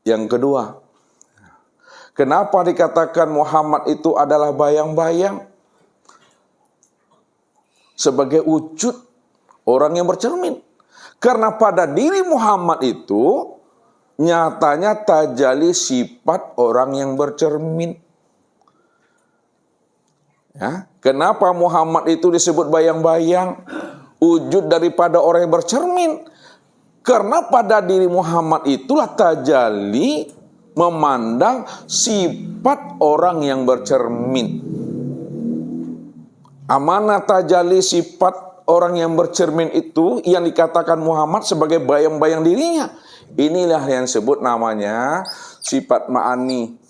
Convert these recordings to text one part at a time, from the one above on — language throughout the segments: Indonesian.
Yang kedua, kenapa dikatakan Muhammad itu adalah bayang-bayang? Sebagai wujud orang yang bercermin. Karena pada diri Muhammad itu nyatanya tajalli sifat orang yang bercermin. Ya, kenapa Muhammad itu disebut bayang-bayang? Wujud daripada orang yang bercermin. Karena pada diri Muhammad itulah tajalli memandang sifat orang yang bercermin. Amanah tajalli sifat orang yang bercermin itu yang dikatakan Muhammad sebagai bayang-bayang dirinya. Inilah yang disebut namanya sifat ma'ani.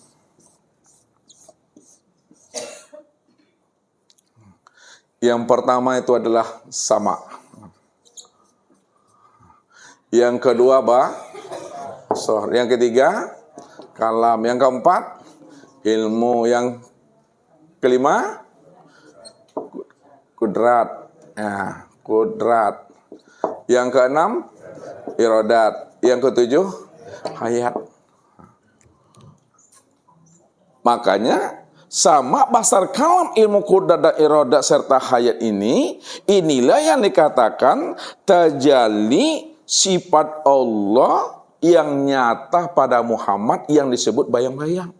Yang pertama itu adalah sama. Yang kedua basar. Yang ketiga kalam. Yang keempat ilmu. Yang kelima kudrat. Ya, kudrat. Yang keenam iradat. Yang ketujuh hayat. Makanya sama basar kalam, ilmu kudrat dan iradat serta hayat inilah yang dikatakan tajalli sifat Allah yang nyata pada Muhammad yang disebut bayang-bayang.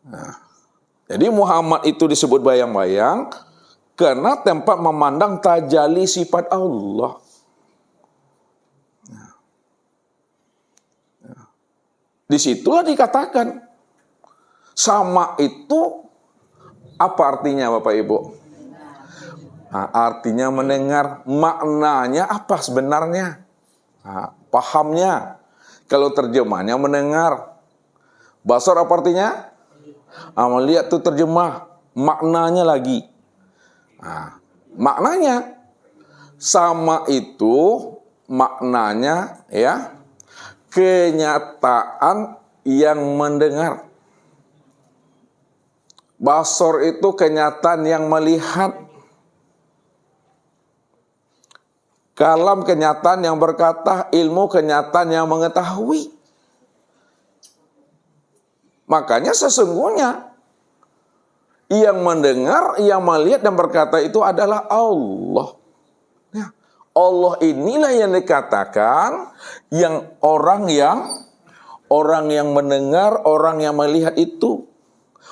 Nah, jadi Muhammad itu disebut bayang-bayang karena tempat memandang tajalli sifat Allah. Disitulah dikatakan sama itu apa artinya Bapak Ibu? Nah, artinya mendengar. Maknanya apa sebenarnya? Nah, pahamnya. Kalau terjemahnya mendengar. Basar apa artinya? Melihat itu terjemah. Maknanya lagi. Nah, maknanya sama itu maknanya ya kenyataan yang mendengar. Basar itu kenyataan yang melihat. Kalam kenyataan yang berkata, ilmu kenyataan yang mengetahui. Makanya sesungguhnya yang mendengar, yang melihat dan berkata itu adalah Allah. Ya, Allah inilah yang dikatakan yang orang yang mendengar, orang yang melihat itu.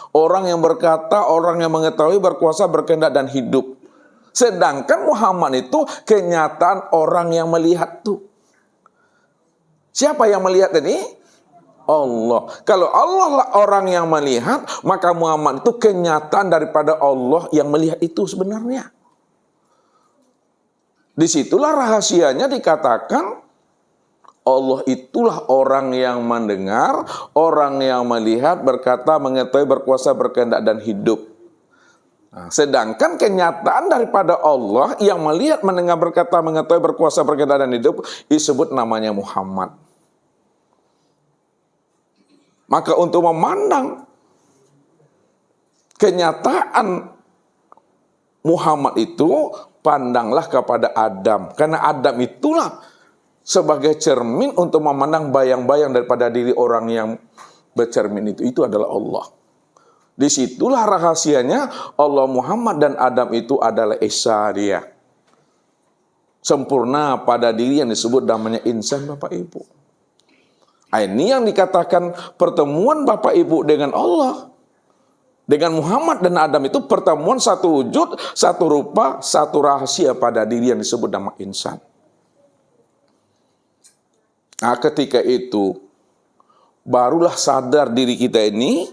Orang yang berkata, orang yang mengetahui, berkuasa, berkehendak dan hidup. Sedangkan Muhammad itu kenyataan orang yang melihat itu. Siapa yang melihat ini? Allah. Kalau Allah lah orang yang melihat, maka Muhammad itu kenyataan daripada Allah yang melihat itu sebenarnya. Disitulah rahasianya dikatakan Allah itulah orang yang mendengar, orang yang melihat, berkata, mengetahui, berkuasa, berkehendak dan hidup. Nah, sedangkan kenyataan daripada Allah yang melihat, mendengar, berkata, mengetahui, berkuasa, berkehendak dan hidup disebut namanya Muhammad. Maka untuk memandang kenyataan Muhammad itu, pandanglah kepada Adam. Karena Adam itulah sebagai cermin untuk memandang bayang-bayang daripada diri orang yang bercermin itu adalah Allah. Disitulah rahasianya Allah, Muhammad dan Adam itu adalah Esa dia. Sempurna pada diri yang disebut namanya insan Bapak Ibu. Ini yang dikatakan pertemuan Bapak Ibu dengan Allah. Dengan Muhammad dan Adam itu pertemuan satu wujud, satu rupa, satu rahasia pada diri yang disebut nama insan. Nah, ketika itu barulah sadar diri kita ini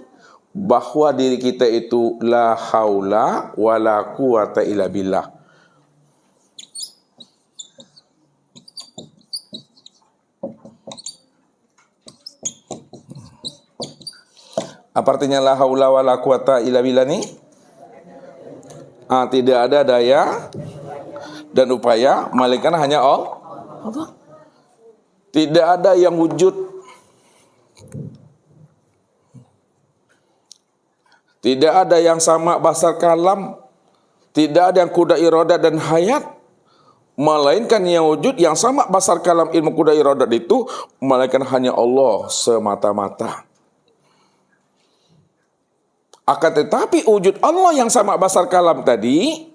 bahwa diri kita itu la haula wala quwata illa billah. Apa artinya la haula wala quwata illa billah ini? Tidak ada daya dan upaya melainkan hanya Allah. Tidak ada yang wujud. Tidak ada yang sama basar kalam. Tidak ada yang kuda iradat dan hayat. melainkan yang wujud yang sama basar kalam ilmu kuda iradat itu, melainkan hanya Allah semata-mata. Akan tetapi wujud Allah yang sama basar kalam tadi,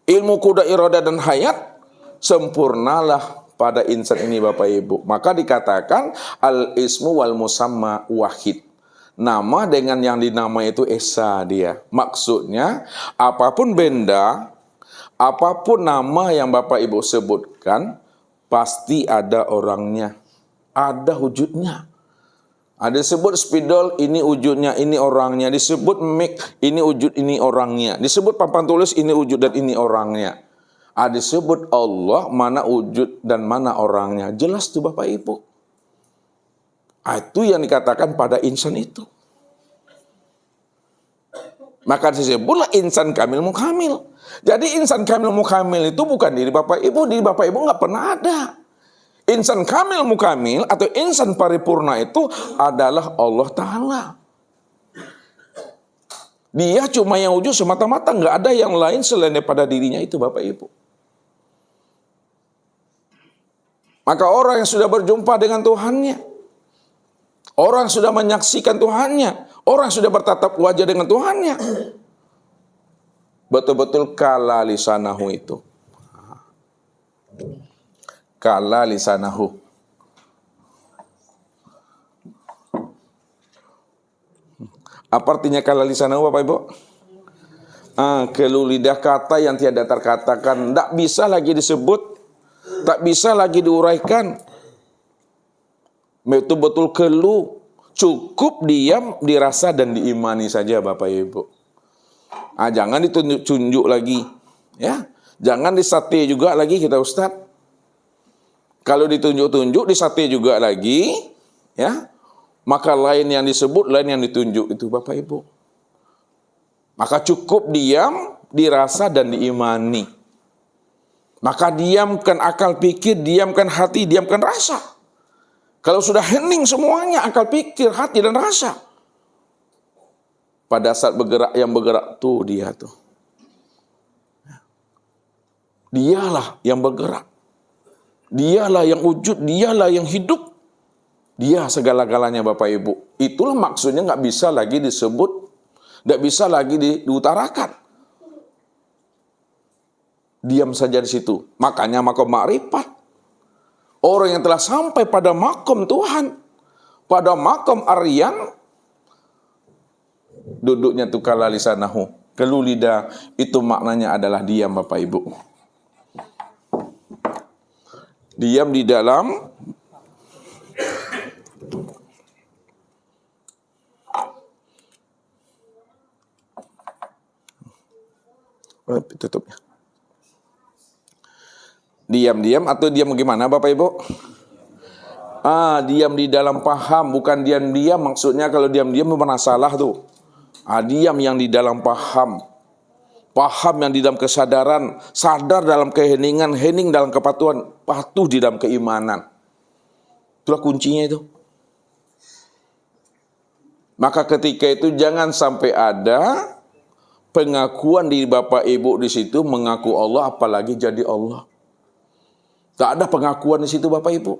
ilmu kuda iradat dan hayat, sempurnalah pada insan ini Bapak Ibu. Maka dikatakan al-ismu wal musamma wahid. Nama dengan yang dinamai itu esa dia. Maksudnya apapun benda, apapun nama yang Bapak Ibu sebutkan, pasti ada orangnya, ada wujudnya. Ada disebut spidol, ini wujudnya, ini orangnya. Disebut mic, ini wujud, ini orangnya. Disebut papan tulis, ini wujud dan ini orangnya. Ada disebut Allah, mana wujud dan mana orangnya. Jelas tuh Bapak Ibu. Itu yang dikatakan pada insan itu. Maka disebutlah insan kamil mukamil. Jadi insan kamil mukamil itu bukan diri Bapak Ibu. Diri Bapak Ibu nggak pernah ada. Insan kamil mukamil atau insan paripurna itu adalah Allah Ta'ala. Dia cuma yang wujud semata-mata, nggak ada yang lain selain daripada dirinya itu Bapak Ibu. Maka orang yang sudah berjumpa dengan Tuhannya, orang yang sudah menyaksikan Tuhannya, orang yang sudah bertatap wajah dengan Tuhannya, betul-betul kala lisanahu itu. Kala lisanahu. Apa artinya kala lisanahu Bapak Ibu? Keluh lidah kata yang tiada terkatakan, tidak bisa lagi disebut, tak bisa lagi diuraikan. Betul-betul keluh, cukup diam, dirasa dan diimani saja Bapak Ibu. Jangan ditunjuk-tunjuk lagi, ya. Jangan disate juga lagi kita Ustadz. Kalau ditunjuk-tunjuk, disate juga lagi, ya, maka lain yang disebut, lain yang ditunjuk itu Bapak Ibu. Maka cukup diam, dirasa dan diimani. Maka diamkan akal pikir, diamkan hati, diamkan rasa. Kalau sudah hening semuanya, akal pikir, hati dan rasa, pada saat bergerak yang bergerak tuh dia tuh. Dialah yang bergerak. Dialah yang wujud, dialah yang hidup. Dia segala-galanya Bapak Ibu. Itulah maksudnya nggak bisa lagi disebut, nggak bisa lagi diutarakan. Diam saja di situ. Makanya makom ma'rifat. Orang yang telah sampai pada makom Tuhan, pada makom aryan, duduknya tu kala lisanahu, keluh lidah, itu maknanya adalah diam Bapak Ibu. Diam di dalam tutupnya. Diam-diam atau diam bagaimana Bapak Ibu? Diam di dalam paham, bukan diam-diam. Maksudnya kalau diam-diam pernah salah tuh. Diam yang di dalam paham. Paham yang di dalam kesadaran, sadar dalam keheningan, hening dalam kepatuhan, patuh di dalam keimanan. Itulah kuncinya itu. Maka ketika itu jangan sampai ada pengakuan di Bapak Ibu di situ mengaku Allah, apalagi jadi Allah. Tak ada pengakuan di situ Bapak Ibu.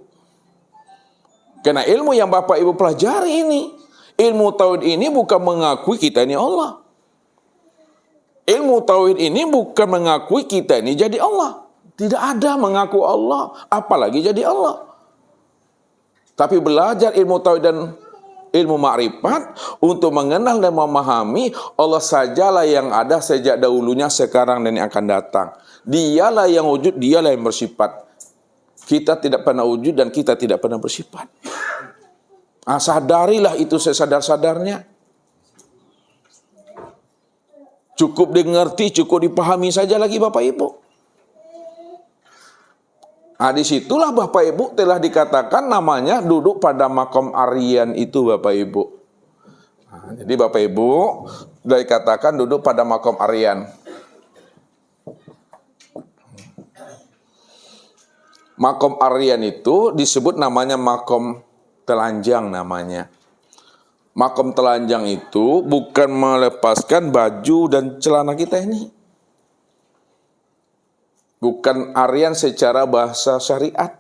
Karena ilmu yang Bapak Ibu pelajari ini, ilmu tauhid ini bukan mengakui kita ini Allah. Ilmu tauhid ini bukan mengakui kita ini jadi Allah. Tidak ada mengaku Allah, apalagi jadi Allah. Tapi belajar ilmu tauhid dan ilmu ma'rifat untuk mengenal dan memahami Allah sajalah yang ada sejak dahulunya, sekarang dan yang akan datang. Dialah yang wujud, dialah yang bersifat. Kita tidak pernah wujud dan kita tidak pernah bersifat. Sadarilah itu sesadar-sadarnya. Cukup dimengerti, cukup dipahami saja lagi Bapak Ibu. Disitulah Bapak Ibu telah dikatakan namanya duduk pada makom aryan itu Bapak Ibu. Jadi Bapak Ibu sudah dikatakan duduk pada makom aryan. Makom aryan itu disebut namanya makom telanjang namanya. Makom telanjang itu bukan melepaskan baju dan celana kita ini. Bukan Aryan secara bahasa syariat.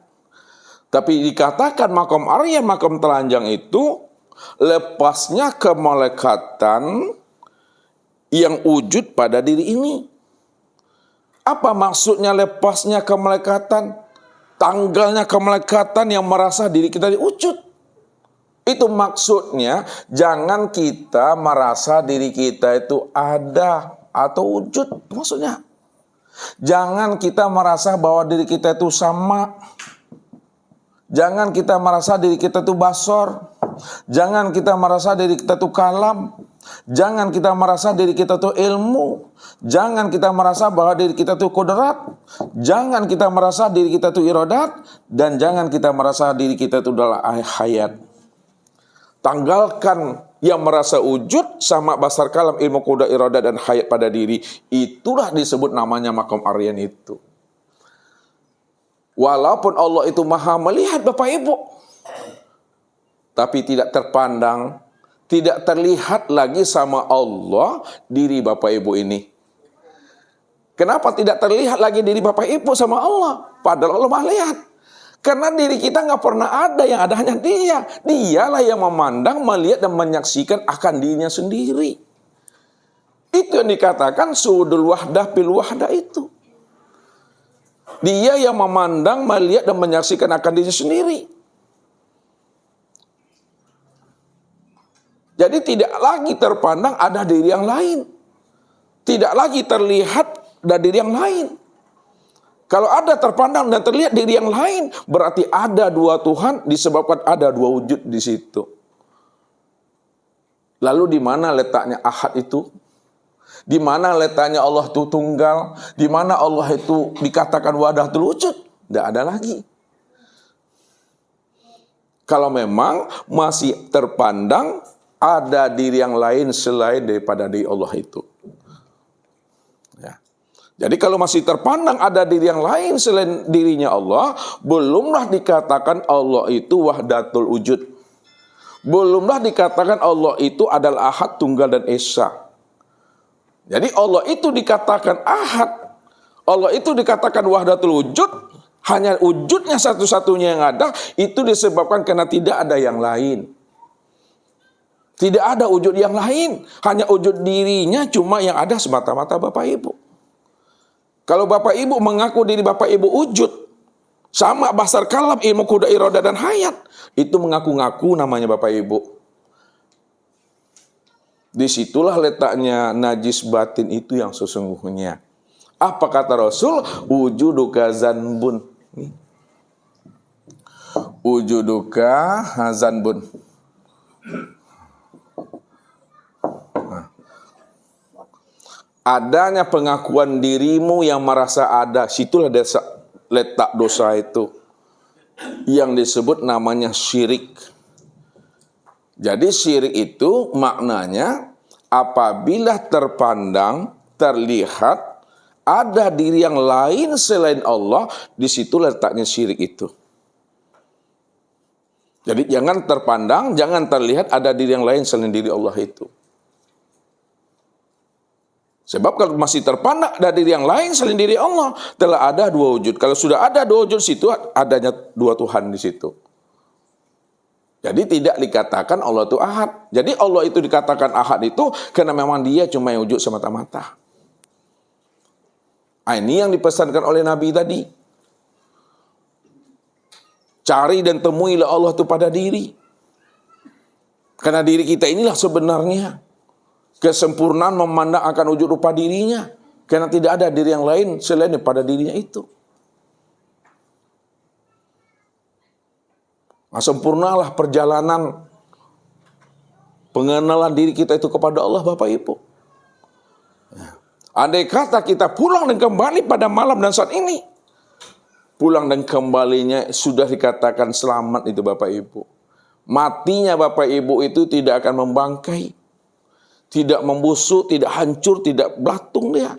Tapi dikatakan makom Aryan, makom telanjang itu lepasnya kemalekatan yang wujud pada diri ini. Apa maksudnya lepasnya kemalekatan? Tanggalnya kemalekatan yang merasa diri kita diwujud. Itu maksudnya, jangan kita merasa diri kita itu ada atau wujud. Maksudnya, jangan kita merasa bahwa diri kita itu sama. Jangan kita merasa diri kita itu basor. Jangan kita merasa diri kita itu kalam. Jangan kita merasa diri kita itu ilmu. Jangan kita merasa bahwa diri kita itu kodrat. Jangan kita merasa diri kita itu iradat. Dan jangan kita merasa diri kita itu adalah hayat. Tanggalkan yang merasa wujud sama basar kalam, ilmu kodrat, iradat, dan hayat pada diri. Itulah disebut namanya makom Aryan itu. Walaupun Allah itu maha melihat Bapak Ibu, tapi tidak terpandang, tidak terlihat lagi sama Allah diri Bapak Ibu ini. Kenapa tidak terlihat lagi diri Bapak Ibu sama Allah? Padahal Allah maha lihat. Karena diri kita nggak pernah ada, yang ada hanya Dia. Dialah yang memandang, melihat, dan menyaksikan akan dirinya sendiri. Itu yang dikatakan suhudul wahdah fil wahdah itu. Dia yang memandang, melihat, dan menyaksikan akan dirinya sendiri. Jadi tidak lagi terpandang ada diri yang lain. Tidak lagi terlihat ada diri yang lain. Kalau ada terpandang dan terlihat diri yang lain, berarti ada dua Tuhan, disebabkan ada dua wujud di situ. Lalu di mana letaknya ahad itu? Di mana letaknya Allah itu tunggal? Di mana Allah itu dikatakan wahdatul wujud? Tidak ada lagi. Kalau memang masih terpandang ada diri yang lain selain daripada diri Allah itu. Ya. Jadi kalau masih terpandang ada diri yang lain selain dirinya Allah, belumlah dikatakan Allah itu wahdatul wujud. Belumlah dikatakan Allah itu adalah ahad, tunggal, dan esa. Jadi Allah itu dikatakan ahad, Allah itu dikatakan wahdatul wujud, hanya wujudnya satu-satunya yang ada, itu disebabkan karena tidak ada yang lain. Tidak ada wujud yang lain, hanya wujud dirinya cuma yang ada semata-mata Bapak Ibu. Kalau Bapak Ibu mengaku diri Bapak Ibu wujud, sama basar kalam, ilmu kodrat, iradat, dan hayat, itu mengaku-ngaku namanya Bapak Ibu. Disitulah letaknya najis batin itu yang sesungguhnya. Apa kata Rasul? Wujuduka zanbun. Wujuduka zanbun. Adanya pengakuan dirimu yang merasa ada, situlah letak dosa itu. Yang disebut namanya syirik. Jadi syirik itu maknanya apabila terpandang, terlihat ada diri yang lain selain Allah, di situ letaknya syirik itu. Jadi jangan terpandang, jangan terlihat ada diri yang lain selain diri Allah itu. Sebab kalau masih terpandang ada diri yang lain selain diri Allah, telah ada dua wujud. Kalau sudah ada dua wujud situ, adanya dua Tuhan di situ. Jadi tidak dikatakan Allah itu ahad. Jadi Allah itu dikatakan ahad itu karena memang Dia cuma yang wujud semata-mata. Ini yang dipesankan oleh Nabi tadi. Cari dan temuilah Allah itu pada diri. Karena diri kita inilah sebenarnya kesempurnaan memandang akan wujud rupa dirinya. Karena tidak ada diri yang lain selain pada dirinya itu. Sempurnalah perjalanan pengenalan diri kita itu kepada Allah Bapak Ibu. Andai kata kita pulang dan kembali pada malam dan saat ini, pulang dan kembalinya sudah dikatakan selamat itu Bapak Ibu. Matinya Bapak Ibu itu tidak akan membangkai, tidak membusuk, tidak hancur, tidak belatung dia.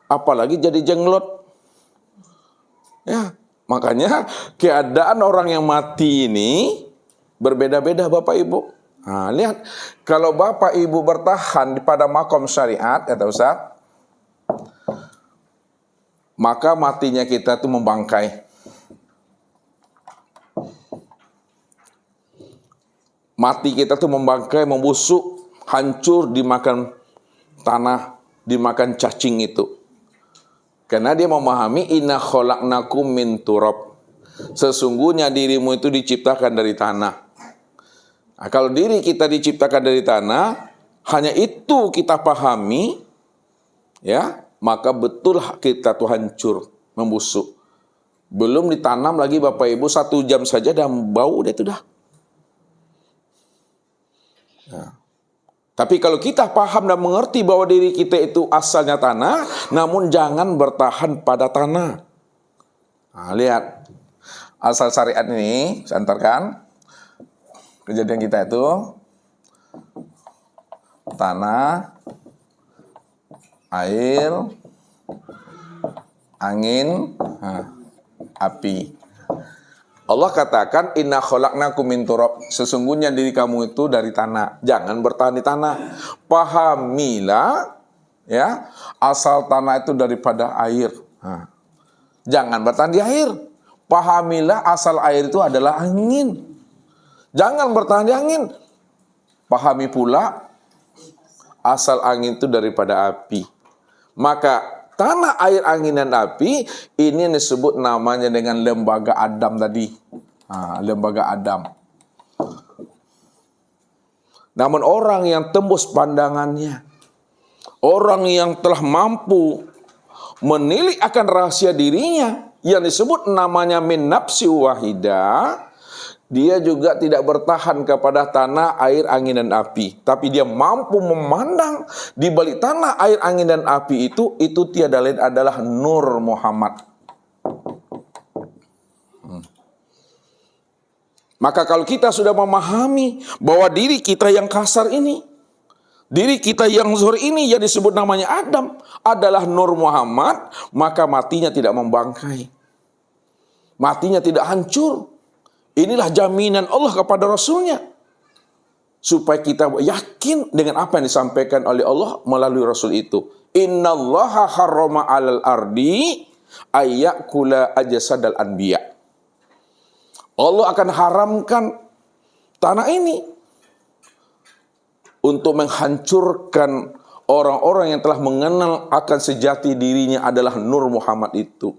Apalagi jadi jenglot. Ya. Makanya keadaan orang yang mati ini berbeda-beda Bapak Ibu. Nah, lihat, kalau Bapak Ibu bertahan pada makom syariat, kata Ustaz, maka matinya kita itu membangkai. Mati kita itu membangkai, membusuk, hancur, dimakan tanah, dimakan cacing itu. Karena dia memahami inna khalaqnakum min turab. Sesungguhnya dirimu itu diciptakan dari tanah. Nah, kalau diri kita diciptakan dari tanah, hanya itu kita pahami, ya, maka betul kita tuh hancur, membusuk. Belum ditanam lagi Bapak Ibu, 1 jam saja dah bau dia itu dah. Nah. Tapi kalau kita paham dan mengerti bahwa diri kita itu asalnya tanah, namun jangan bertahan pada tanah. Nah, lihat. Asal syariat ini, saya antarkan. Kejadian kita itu, tanah, air, angin, api. Allah katakan inna khalaqnakum min turab. Sesungguhnya diri kamu itu dari tanah. Jangan bertahan di tanah. Pahamilah, ya, asal tanah itu daripada air. Jangan bertahan di air. Pahamilah asal air itu adalah angin. Jangan bertahan di angin. Pahami pula asal angin itu daripada api. Maka tanah, air, angin, dan api, ini yang disebut namanya dengan lembaga Adam tadi. Lembaga Adam. Namun orang yang tembus pandangannya, orang yang telah mampu menilik akan rahasia dirinya, yang disebut namanya min nafsi wahidah, dia juga tidak bertahan kepada tanah, air, angin, dan api. Tapi dia mampu memandang di balik tanah, air, angin, dan api itu tiada lain adalah Nur Muhammad. Maka kalau kita sudah memahami bahwa diri kita yang kasar ini, diri kita yang zuhur ini yang disebut namanya Adam adalah Nur Muhammad, maka matinya tidak membangkai. Matinya tidak hancur. Inilah jaminan Allah kepada Rasulnya. Supaya kita yakin dengan apa yang disampaikan oleh Allah melalui Rasul itu. Innallaha harrama 'alal ardi ayyakula ajsadal anbiya. Allah akan haramkan tanah ini untuk menghancurkan orang-orang yang telah mengenal akan sejati dirinya adalah Nur Muhammad itu.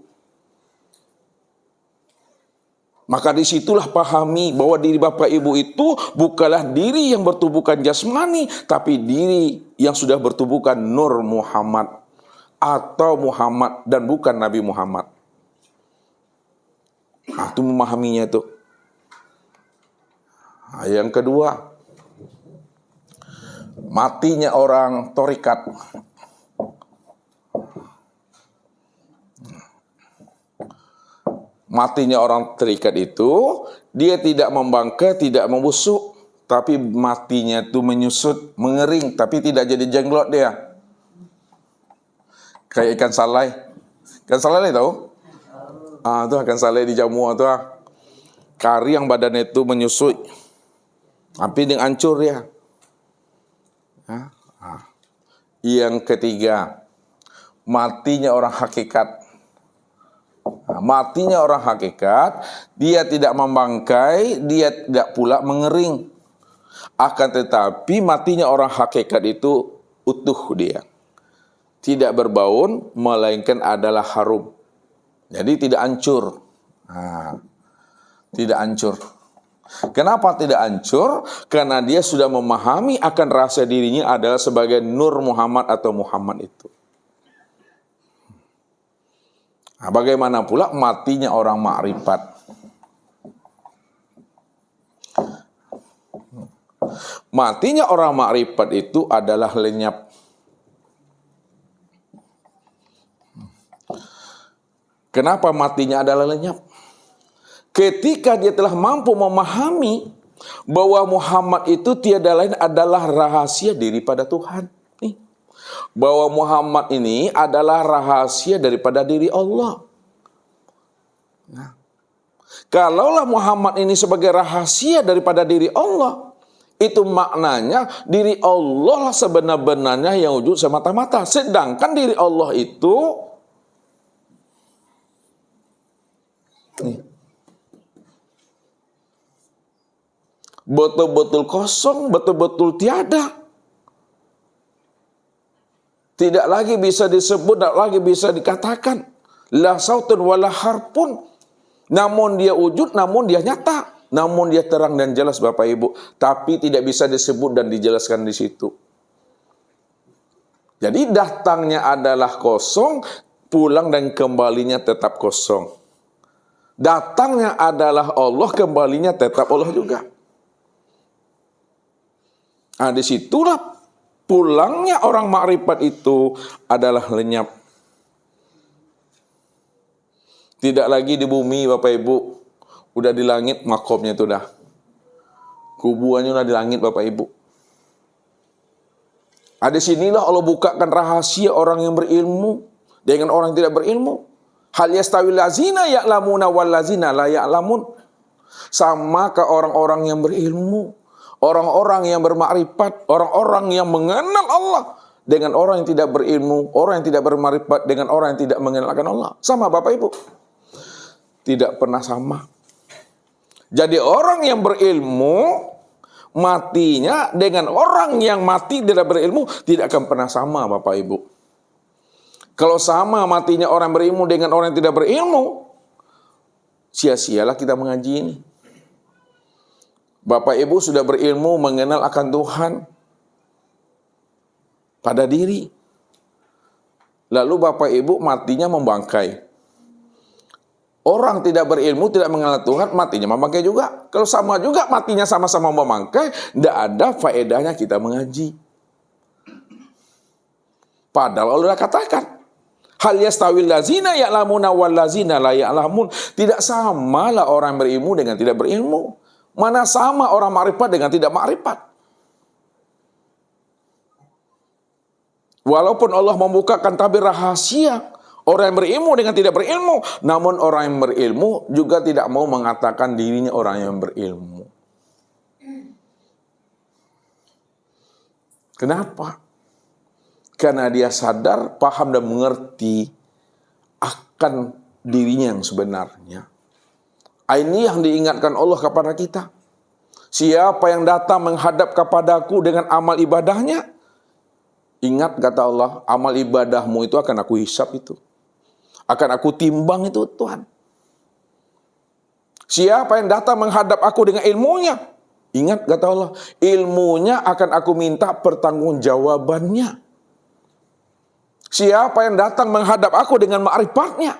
Maka disitulah pahami bahwa diri Bapak Ibu itu bukanlah diri yang bertubuhkan jasmani, tapi diri yang sudah bertubuhkan Nur Muhammad atau Muhammad dan bukan Nabi Muhammad. Nah, itu memahaminya itu. Nah, yang kedua, matinya orang torikat. Matinya orang terikat itu, dia tidak membangkai, tidak membusuk, tapi matinya itu menyusut, mengering, tapi tidak jadi jenglot dia. Kayak ikan salai. Ikan salai tahu? Itu ikan salai di Jamu itu. Kari yang badannya itu menyusut, tapi dengan hancur dia. Yang ketiga, matinya orang hakikat. Matinya orang hakikat, dia tidak membangkai, dia tidak pula mengering. Akan tetapi matinya orang hakikat itu utuh dia. Tidak berbaun, melainkan adalah harum. Jadi tidak hancur. Tidak hancur. Kenapa tidak hancur? Karena dia sudah memahami akan rahasia dirinya adalah sebagai Nur Muhammad atau Muhammad itu. Nah, bagaimana pula matinya orang makrifat? Matinya orang makrifat itu adalah lenyap. Kenapa matinya adalah lenyap? Ketika dia telah mampu memahami bahwa Muhammad itu tiada lain adalah rahasia daripada Tuhan. Bahwa Muhammad ini adalah rahasia daripada diri Allah. Nah, kalaulah Muhammad ini sebagai rahasia daripada diri Allah, itu maknanya diri Allah sebenar-benarnya yang wujud semata-mata. Sedangkan diri Allah itu Nih. Betul-betul kosong, betul-betul tiada. Tidak lagi bisa disebut, tidak lagi bisa dikatakan. La sautun wala harpun. Namun dia wujud, namun dia nyata. Namun dia terang dan jelas Bapak Ibu. Tapi tidak bisa disebut dan dijelaskan di situ. Jadi datangnya adalah kosong, pulang dan kembalinya tetap kosong. Datangnya adalah Allah, kembalinya tetap Allah juga. Nah, disitulah pulangnya orang makrifat itu adalah lenyap. Tidak lagi di bumi Bapak Ibu. Udah di langit makomnya itu dah. Kubuannya udah di langit Bapak Ibu. Di sinilah Allah bukakan rahasia orang yang berilmu dengan orang yang tidak berilmu. Hal yastawil lazina ya'lamuna wal lazina la ya'lamun. Sama ke orang-orang yang berilmu, orang-orang yang bermakrifat, orang-orang yang mengenal Allah dengan orang yang tidak berilmu, orang yang tidak bermakrifat dengan orang yang tidak mengenalkan Allah. Sama Bapak Ibu. Tidak pernah sama. Jadi orang yang berilmu matinya dengan orang yang mati tidak berilmu tidak akan pernah sama Bapak Ibu. Kalau sama matinya orang berilmu dengan orang yang tidak berilmu, sia-sialah kita mengaji ini. Bapak Ibu sudah berilmu mengenal akan Tuhan pada diri. Lalu Bapak Ibu matinya membangkai. Orang tidak berilmu, tidak mengenal Tuhan, matinya membangkai juga. Kalau sama juga matinya sama-sama membangkai, tidak ada faedahnya kita mengaji. Padahal Allah sudah katakan, hal yastawil lazina ya'lamuna wal lazina la ya'lamun. Tidak samalah orang berilmu dengan tidak berilmu. Mana sama orang makrifat dengan tidak makrifat. Walaupun Allah membukakan tabir rahasia orang yang berilmu dengan tidak berilmu, namun orang yang berilmu juga tidak mau mengatakan dirinya orang yang berilmu. Kenapa? Karena dia sadar, paham dan mengerti akan dirinya yang sebenarnya. Ini yang diingatkan Allah kepada kita. Siapa yang datang menghadap kepadaku dengan amal ibadahnya, ingat kata Allah, amal ibadahmu itu akan aku hisap itu. Akan aku timbang itu Tuhan. Siapa yang datang menghadap aku dengan ilmunya, ingat kata Allah, ilmunya akan aku minta pertanggungjawabannya. Siapa yang datang menghadap aku dengan ma'rifatnya,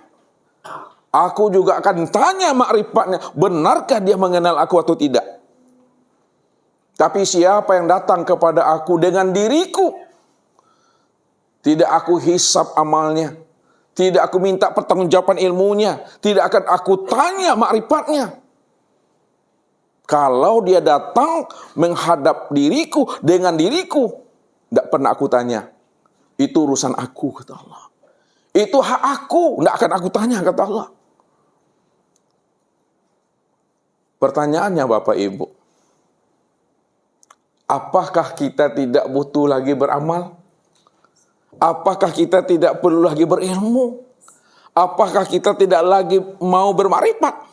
aku juga akan tanya ma'rifatnya, benarkah dia mengenal aku atau tidak. Tapi siapa yang datang kepada aku dengan diriku, tidak aku hisap amalnya, tidak aku minta pertanggungjawaban ilmunya, tidak akan aku tanya ma'rifatnya. Kalau dia datang menghadap diriku dengan diriku, tidak pernah aku tanya. Itu urusan aku, kata Allah. Itu hak aku, tidak akan aku tanya, kata Allah. Pertanyaannya Bapak Ibu, apakah kita tidak butuh lagi beramal? Apakah kita tidak perlu lagi berilmu? Apakah kita tidak lagi mau bermakrifat?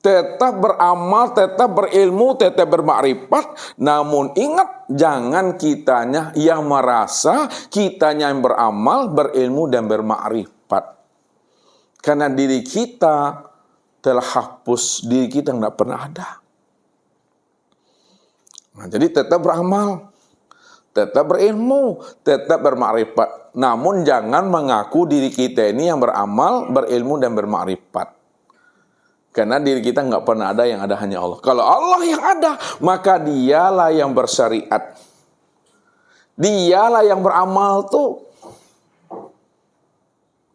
Tetap beramal, tetap berilmu, tetap bermakrifat. Namun ingat, jangan kitanya yang merasa, kitanya yang beramal, berilmu dan bermakrifat. Karena diri kita telah hapus, diri kita tidak pernah ada. Nah, jadi tetap beramal, tetap berilmu, tetap bermakrifat. Namun jangan mengaku diri kita ini yang beramal, berilmu dan bermakrifat. Karena diri kita nggak pernah ada, yang ada hanya Allah. Kalau Allah yang ada, maka dialah yang bersyariat. Dialah yang beramal tuh.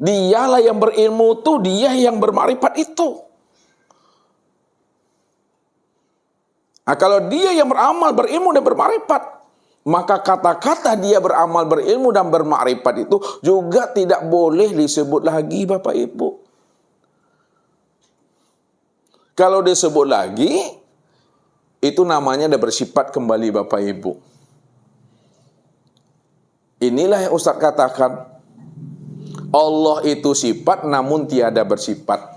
Dialah yang berilmu tuh, dia yang bermakrifat itu. Nah, kalau dia yang beramal, berilmu dan bermakrifat, maka kata-kata dia beramal, berilmu dan bermakrifat itu juga tidak boleh disebut lagi Bapak Ibu. Kalau disebut lagi, itu namanya ada bersifat kembali Bapak Ibu. Inilah yang Ustaz katakan, Allah itu sifat namun tiada bersifat.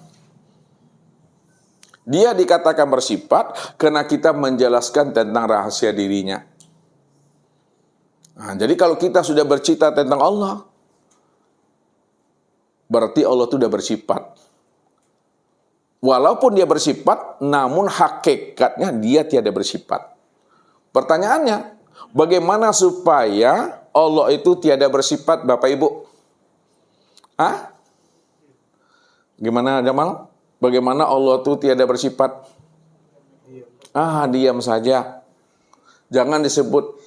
Dia dikatakan bersifat karena kita menjelaskan tentang rahasia dirinya. Nah, jadi kalau kita sudah bercita tentang Allah, berarti Allah itu sudah bersifat. Walaupun dia bersifat, namun hakikatnya dia tiada bersifat. Pertanyaannya, bagaimana supaya Allah itu tiada bersifat, Bapak Ibu? Gimana, Jamal? Bagaimana Allah itu tiada bersifat? Diam saja. Jangan disebut.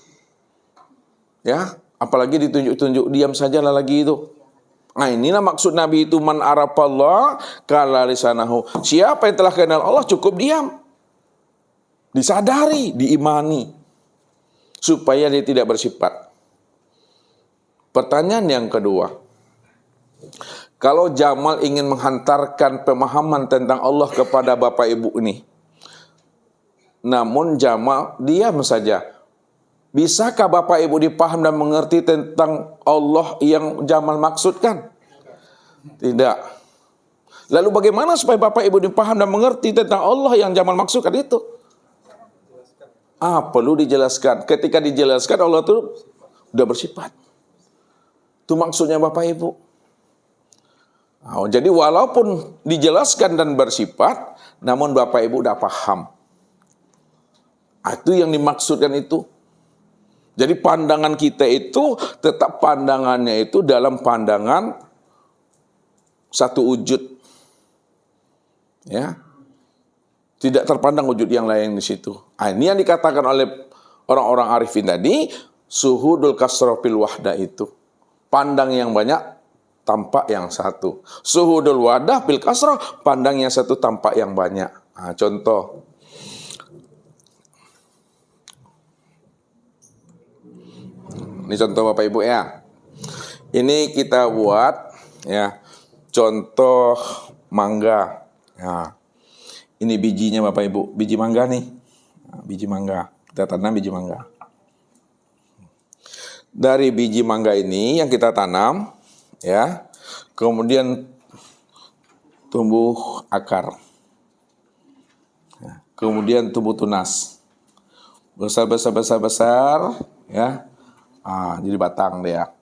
Ya, apalagi ditunjuk-tunjuk, diam sajalah lagi itu. Nah, inilah maksud Nabi itu, man arafallah kala lisanahu. Siapa yang telah kenal Allah cukup diam. Disadari, diimani. Supaya dia tidak bersifat. Pertanyaan yang kedua. Kalau Jamal ingin menghantarkan pemahaman tentang Allah kepada Bapak Ibu ini. Namun Jamal diam saja. Bisakah Bapak Ibu dipaham dan mengerti tentang Allah yang Jamal maksudkan? Tidak. Lalu bagaimana supaya Bapak Ibu dipaham dan mengerti tentang Allah yang Jamal maksudkan itu? Perlu dijelaskan. Ketika dijelaskan Allah itu sudah bersifat. Itu maksudnya Bapak Ibu. Jadi walaupun dijelaskan dan bersifat, namun Bapak Ibu sudah paham. Itu yang dimaksudkan itu. Jadi pandangan kita itu tetap pandangannya itu dalam pandangan satu wujud. Ya. Tidak terpandang wujud yang lain di situ. Ini yang dikatakan oleh orang-orang arifin tadi, suhudul kasrah fil wahdah itu. Pandang yang banyak, tampak yang satu. Suhudul wadah fil kasrah, pandang yang satu, tampak yang banyak. Contoh. Ini contoh Bapak Ibu ya. Ini kita buat ya contoh mangga. Ya. Ini bijinya Bapak Ibu, biji mangga nih. Biji mangga. Kita tanam biji mangga. Dari biji mangga ini yang kita tanam ya. Kemudian tumbuh akar. Ya. Kemudian tumbuh tunas. Besar ya. Jadi batang dia.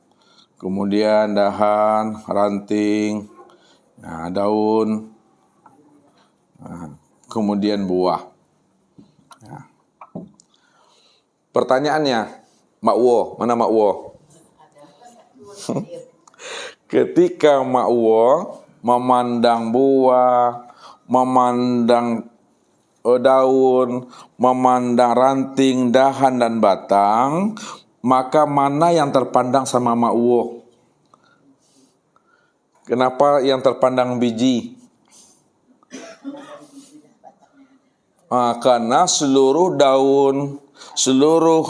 Kemudian dahan, ranting, daun, kemudian buah. Pertanyaannya, Mak Wo, mana Mak Wo? Ketika Mak Wo memandang buah, memandang daun, memandang ranting, dahan, dan batang, maka mana yang terpandang sama Mak Wo? Kenapa yang terpandang biji? Karena seluruh daun, seluruh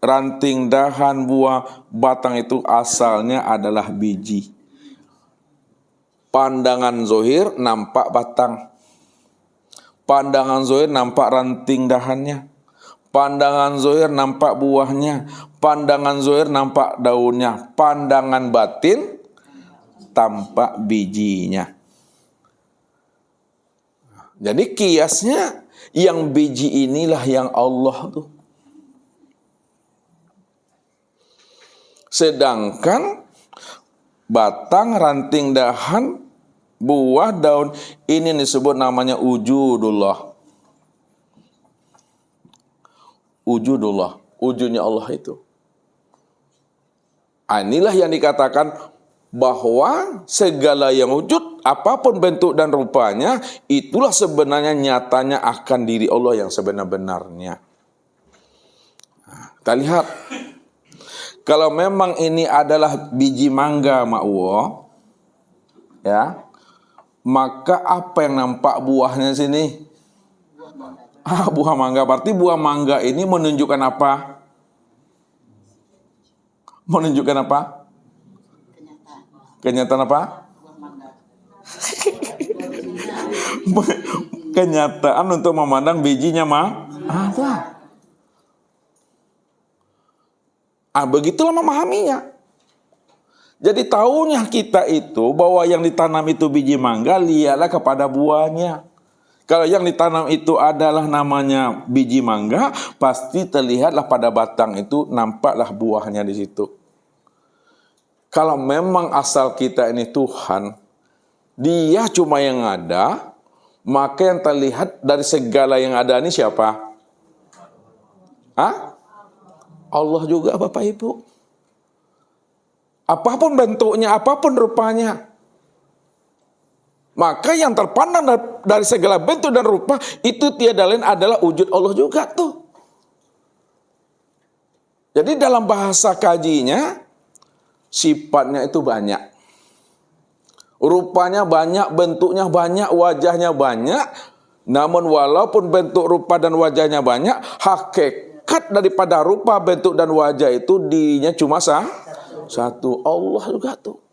ranting, dahan, buah, batang itu asalnya adalah biji. Pandangan zohir nampak batang. Pandangan zohir nampak ranting dahannya. Pandangan zohir nampak buahnya. Pandangan zohir nampak daunnya. Pandangan batin tampak bijinya. Jadi kiasnya yang biji inilah yang Allah tuh. Sedangkan batang, ranting, dahan, buah, daun ini disebut namanya wujudullah. Wujudullah, wujudnya Allah itu. Inilah yang dikatakan bahwa segala yang wujud, apapun bentuk dan rupanya, itulah sebenarnya nyatanya akan diri Allah yang sebenar-benarnya. Kita lihat, kalau memang ini adalah biji mangga Mak Wo, ya, maka apa yang nampak buahnya sini? Buah mangga. Berarti buah mangga ini menunjukkan apa? Menunjukkan apa? Kenyataan apa? Kenyataan untuk memandang bijinya ada. Begitulah memahaminya. Jadi tahunya kita itu bahwa yang ditanam itu biji mangga, lihatlah kepada buahnya. Kalau yang ditanam itu adalah namanya biji mangga, pasti terlihatlah pada batang itu, nampaklah buahnya di situ. Kalau memang asal kita ini Tuhan, Dia cuma yang ada, maka yang terlihat dari segala yang ada ini siapa? Hah? Allah juga, Bapak Ibu. Apapun bentuknya, apapun rupanya. Maka yang terpandang dari segala bentuk dan rupa itu tiada lain adalah wujud Allah juga tuh. Jadi dalam bahasa kajinya sifatnya itu banyak. Rupanya banyak, bentuknya banyak, wajahnya banyak. Namun walaupun bentuk rupa dan wajahnya banyak, hakikat daripada rupa, bentuk dan wajah itu dinya cuma satu. Allah juga tuh.